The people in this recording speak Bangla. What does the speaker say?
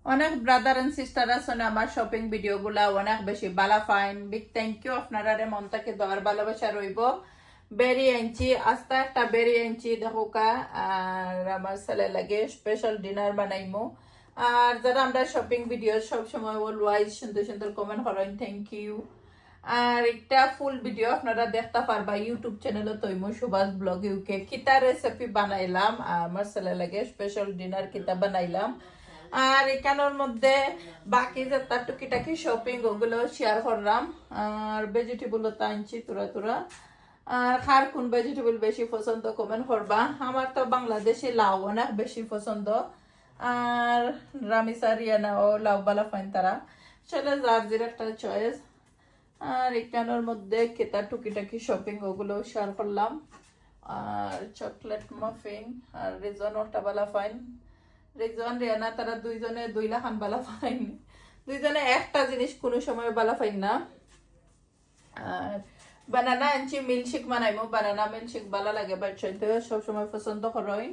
অনেক ব্রাদার এন্ড সিস্টার আছেন আমার শপিং ভিডিওগুলা অনেক বেশি ভালো ফাইন। বিগ থ্যাংক ইউ, আপনারা মন থেকে দোয়ার ভালোবাসা রইব। বেরি আনছি, আস্তে একটা বেরি আনছি দেখো কা। আর আমার ছেলে লাগে স্পেশাল ডিনার বানাইমু। আর যারা আমরা শপিং ভিডিও সব সময় অলওয়াইজ সুন্দর সুন্দর কমেন্ট করেন, থ্যাংক ইউ। আর একটা ফুল ভিডিও আপনারা দেখতে পারবা ইউটিউব চ্যানেলে তৈমু সুভাষ ব্লগ ইউকে। কিতা রেসিপি বানাইলাম আর আমার ছেলে লাগে স্পেশাল ডিনার কিতা বানাইলাম। আর এখানের মধ্যে বাকি যে তার টুকিটাকি শপিং ওগুলো শেয়ার করলাম। আর ভেজিটেবল তো আনছি তোরা তোরা। আর কার কোন ভেজিটেবল বেশি পছন্দ কমেন্ট করবা। আমার তো বাংলাদেশি লাউ অনেক বেশি পছন্দ। আর রামিসা রিয়ানাও লাউ বালা ফাইন তারা। চলে যার যে একটা চয়েস। আর এখানের মধ্যে কেতা টুকিটাকি শপিং ওগুলো শেয়ার করলাম। আর চকলেট মাফিন আর রিজন ওটা বালা ফাইন। রিজন রিয়ানা তারা দুইজনে 2 লাখ বালা ফাইন। দুইজনে একটা জিনিস কোনো সময় বালা ফাইন না। আর বানানা আনছি মিল্কশেক বানাইমো, বানানা মিল্কশেক ভালো লাগে বাচ্চাদের সব সময় পছন্দ করই।